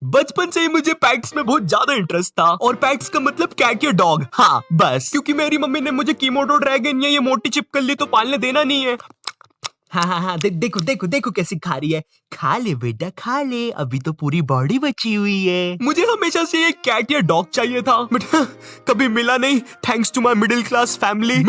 बचपन से ही मुझे पेट्स में बहुत ज्यादा इंटरेस्ट था और पेट्स का मतलब कैट या डॉग। हाँ बस, क्योंकि मेरी मम्मी ने मुझे कीमोडो ड्रैगन या ये मोटी चिपकली तो पालने देना नहीं है। हाँ, देखो देखो देखो कैसी खा रही है। खा ले बेटा खा ले, अभी तो पूरी बॉडी बची हुई है। मुझे हमेशा से एक कैट या डॉग चाहिए था बट कभी मिला नहीं। Thanks to my middle class family.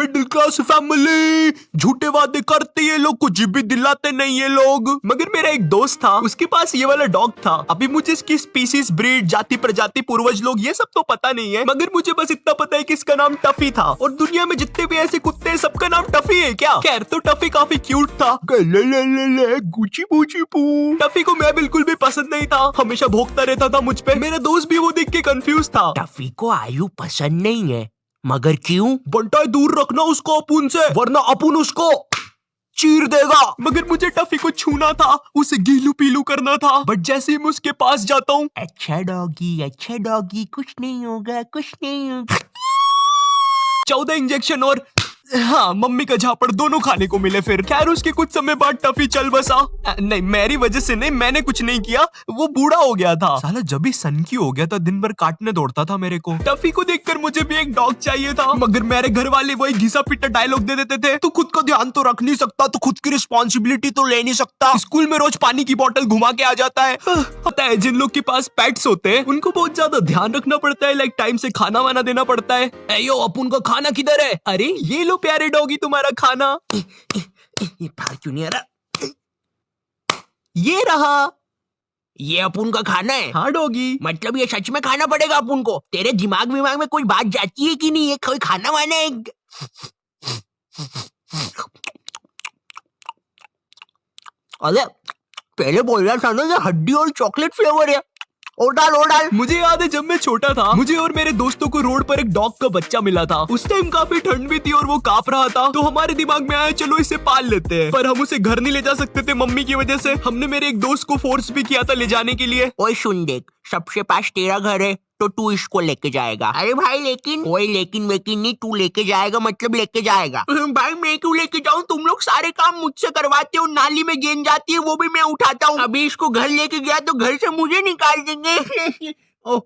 झूठे वादे करते ये लोग, कुछ भी दिलाते नहीं ये लोग। मगर मेरा एक दोस्त था, उसके पास ये वाला डॉग था। अभी मुझे इसकी स्पीसीज, ब्रीड, जाति, प्रजाति, पूर्वज लोग ये सब तो पता नहीं है, मगर मुझे बस इतना पता है कि इसका नाम टफी था। और दुनिया में जितने भी ऐसे कुत्ते हैं सबका नाम टफी है क्या? खैर, तो टफी काफी क्यूट था। गुची बूची पू। टफी को मैं बिल्कुल भी पसंद नहीं था, हमेशा भौंकता रहता था मुझ पे। मेरा दोस्त भी वो देख के कंफ्यूज था। टफी को आयु पसंद नहीं है, मगर क्यों? बंटा दूर रखना उसको अपुन से, वरना अपुन उसको चीर देगा। मगर मुझे टफी को छूना था, उसे गीलू पीलू करना था। बट जैसे ही मैं उसके पास जाता हूँ, अच्छा डॉगी, कुछ नहीं होगा। 14 इंजेक्शन और हाँ मम्मी का झापड़ दोनों खाने को मिले। फिर खैर उसके कुछ समय बाद टफी चल बसा। नहीं, मेरी वजह से नहीं, मैंने कुछ नहीं किया, वो बूढ़ा हो गया था। साला जब भी सनकी हो गया था, दिन भर काटने दौड़ता था मेरे को। टफी को देखकर मुझे भी एक डॉग चाहिए था, मगर मेरे घर वाले वही घिसा पिटा डायलॉग दे देते थे। तू खुद का ध्यान तो रख नहीं सकता, तो खुद की रिस्पॉन्सिबिलिटी तो ले नहीं सकता। स्कूल में रोज पानी की बोतल घुमा के आ जाता है। पता है, जिन लोग के पास पेट्स होते हैं उनको बहुत ज्यादा ध्यान रखना पड़ता है। लाइक टाइम से खाना वाना देना पड़ता है। यो अपुन का खाना किधर है? अरे ये लो प्यारे डॉगी तुम्हारा खाना। बाहर क्यों नहीं आ रहा? ये रहा। ये अपुन का खाना है? हाँ डॉगी। मतलब ये सच में खाना पड़ेगा अपुन को? तेरे दिमाग में कोई बात जाती है कि नहीं? ये कोई खाना वाना है? अरे पहले बोल रहा था ना ये हड्डी और चॉकलेट फ्लेवर है। और डाल। मुझे याद है जब मैं छोटा था, मुझे और मेरे दोस्तों को रोड पर एक डॉग का बच्चा मिला था। उस टाइम काफी ठंड भी थी और वो कांप रहा था, तो हमारे दिमाग में आया चलो इसे पाल लेते हैं। पर हम उसे घर नहीं ले जा सकते थे मम्मी की वजह से। हमने मेरे एक दोस्त को फोर्स भी किया था ले जाने के लिए। ओए सुन देख, सबसे पास तेरा घर है तो तू इसको लेके जाएगा। अरे भाई लेकिन वेकिन नहीं, तू लेके जाएगा मतलब लेके जाएगा। भाई मैं क्यों लेके जाऊं? तुम लोग सारे काम मुझसे करवाते हो। नाली में गेंद जाती है वो भी मैं उठाता हूँ। अभी इसको घर लेके गया तो घर से मुझे निकाल देंगे। ओ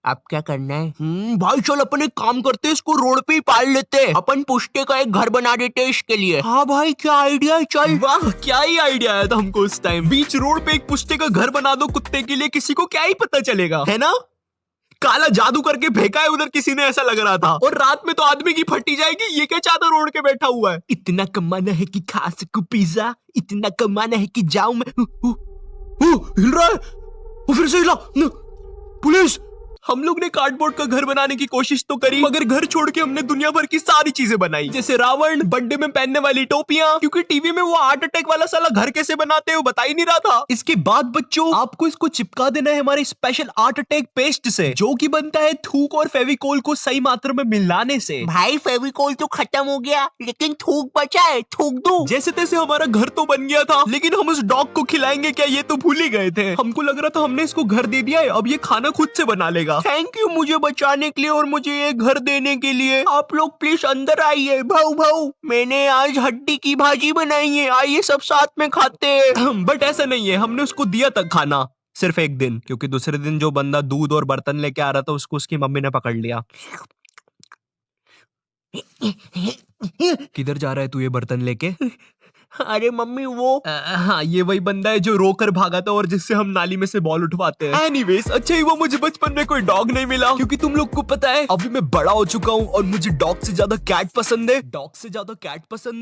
अब क्या करना है? भाई चल अपन एक काम करते हैं, इसको रोड पे ही पाल लेते हैं। अपन पुष्टे का एक घर बना देते हैं इसके लिए। हाँ भाई क्या आइडिया है। चल वाह, क्या ही आइडिया आया था हमको उस टाइम। बीच रोड पे एक पुष्टे का घर बना दो कुत्ते के लिए, किसी को क्या ही पता चलेगा, है ना? काला जादू करके फेंका है उधर किसी ने, ऐसा लग रहा था। और रात में तो आदमी की फटी जाएगी। ये क्या चादर ओढ़ के बैठा हुआ है? इतना कमाना है कि खा सकूं पिज्जा, इतना कमाना है कि जाऊं मैं। हिल रहा है वो, फिर से हिला। पुलिस! हम लोग ने कार्डबोर्ड का घर बनाने की कोशिश तो करी, मगर घर छोड़ के हमने दुनिया भर की सारी चीजें बनाई, जैसे रावण, बर्थडे में पहनने वाली टोपियां, क्योंकि टीवी में वो हार्ट अटैक वाला साला घर कैसे बनाते हैं वो बता ही नहीं रहा था। इसके बाद बच्चों, आपको इसको चिपका देना है हमारे स्पेशल हार्ट अटैक पेस्ट से, जो कि बनता है थूक और फेविकोल को सही मात्रा में मिलाने से। भाई फेविकोल तो खत्म हो गया, लेकिन थूक बचा है, थूक दो। जैसे तैसे हमारा घर तो बन गया था, लेकिन हम उस डॉग को खिलाएंगे क्या ये तो भूल ही गए थे। हमको लग रहा था हमने इसको घर दे दिया है, अब ये खाना खुद से बना लेगा। थैंक यू मुझे बचाने के लिए और मुझे ये घर देने के लिए। आप लोग प्लीज अंदर आइए। भाऊ मैंने आज हड्डी की भाजी बनाई है, आइए सब साथ में खाते हैं। बट ऐसा नहीं है, हमने उसको दिया तक खाना सिर्फ एक दिन, क्योंकि दूसरे दिन जो बंदा दूध और बर्तन लेके आ रहा था उसको उसकी मम्मी ने पकड़ लिया। किधर जा रहा है तू ये बर्तन लेके? अरे मम्मी वो हाँ, ये वही बंदा है जो रोकर भागा था और जिससे हम नाली में से बॉल उठवाते हैं। एनीवेज, अच्छा ही वो मुझे बचपन में कोई डॉग नहीं मिला, क्योंकि तुम लोग को पता है अभी मैं बड़ा हो चुका हूँ और मुझे डॉग से ज्यादा कैट पसंद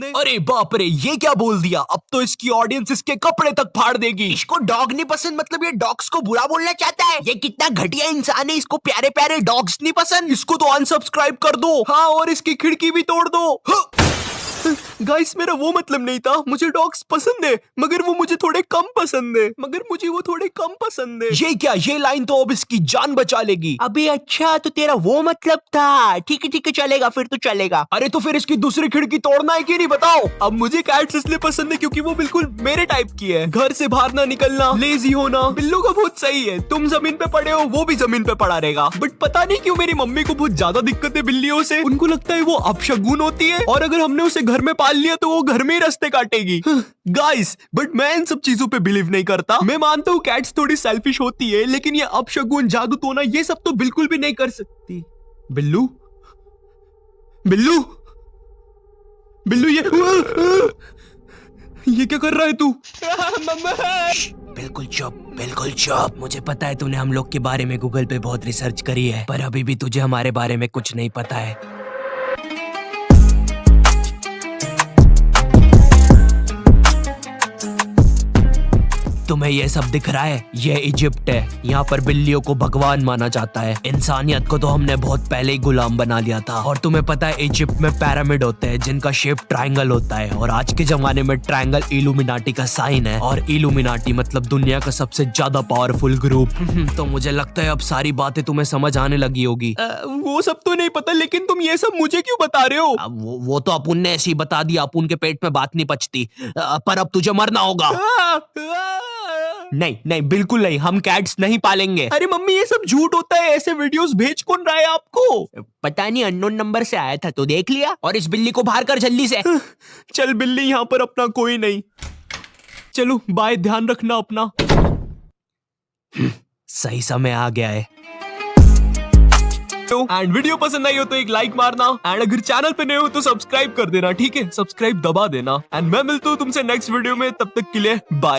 है। अरे बाप रे, ये क्या बोल दिया? अब तो इसकी ऑडियंस इसके कपड़े तक फाड़ देगी। इसको डॉग नहीं पसंद मतलब ये डॉग्स को बुरा बोलना चाहता है? ये कितना घटिया इंसान है, इसको प्यारे प्यारे डॉग्स नहीं पसंद। इसको तो अनसब्सक्राइब कर दो। हाँ, और इसकी खिड़की भी तोड़ दो। गाइस, मेरा वो मतलब नहीं था। मुझे डॉग्स पसंद है, मगर वो मुझे थोड़े कम पसंद है। ये क्या, ये लाइन तो अब इसकी जान बचा लेगी। अबे अच्छा, तो तेरा वो मतलब था। ठीक है चलेगा, फिर तो चलेगा। अरे तो फिर इसकी दूसरी खिड़की तोड़ना है कि नहीं बताओ? अब मुझे कैट्स इसलिए पसंद है क्योंकि वो बिल्कुल मेरे टाइप की है। घर से बाहर ना निकलना, लेजी होना, बिल्लू का बहुत सही है। तुम जमीन पे पड़े हो, वो भी जमीन पे पड़ा रहेगा। बट पता नहीं क्यों मेरी मम्मी को बहुत ज्यादा दिक्कत है बिल्लियों से। उनको लगता है वो अपशगुन होती है, और अगर हमने उसे घर घर में पाल लिया तो वो घर में ही रास्ते काटेगी। गाइस, बट मैं इन सब चीजों पे बिलीव नहीं करता। मैं मानता हूँ कैट्स थोड़ी सेल्फिश होती है, लेकिन ये अपशगुन, जादू टोना ये सब तो बिल्कुल भी नहीं कर सकती। बिल्लू, बिल्लू, बिल्लू, ये क्या कर रहा है तू? बिल्कुल चुप, बिल्कुल चुप। मुझे पता है तूने हम लोग के बारे में गूगल पे बहुत रिसर्च करी है, पर अभी भी तुझे हमारे बारे में कुछ नहीं पता है। तुम्हें ये सब दिख रहा है? ये इजिप्ट है। यहाँ पर बिल्लियों को भगवान माना जाता है। इंसानियत को तो हमने बहुत पहले ही गुलाम बना लिया था। और तुम्हें पता है इजिप्ट में पिरामिड होते हैं जिनका शेप ट्रायंगल होता है, और आज के जमाने में ट्रायंगल इल्यूमिनाटी का साइन है, और इल्यूमिनाटी मतलब दुनिया का सबसे ज्यादा पावरफुल ग्रुप। तो मुझे लगता है अब सारी बातें तुम्हें समझ आने लगी होगी। वो सब तो नहीं पता, लेकिन तुम ये सब मुझे क्यों बता रहे हो? अब वो तो अपुन ने ऐसे ही बता दिया, अपुन के पेट में बात नहीं पचती। पर अब तुझे मरना होगा। नहीं नहीं, बिल्कुल नहीं, हम कैट्स नहीं पालेंगे। अरे मम्मी, ये सब झूठ होता है। ऐसे वीडियोस भेज कौन रहा है आपको? पता नहीं, अननोन नंबर से आया था तो देख लिया। और इस बिल्ली को बाहर कर जल्दी से। चल बिल्ली, यहाँ पर अपना कोई नहीं। चलो बाय, ध्यान रखना अपना। सही समय आ गया है। एंड वीडियो पसंद आई हो तो एक लाइक मारना, एंड अगर चैनल पे नए हो तो सब्सक्राइब कर देना, ठीक है? सब्सक्राइब दबा देना। एंड मैं मिलता हूँ तुमसे नेक्स्ट वीडियो में, तब तक के लिए बाय।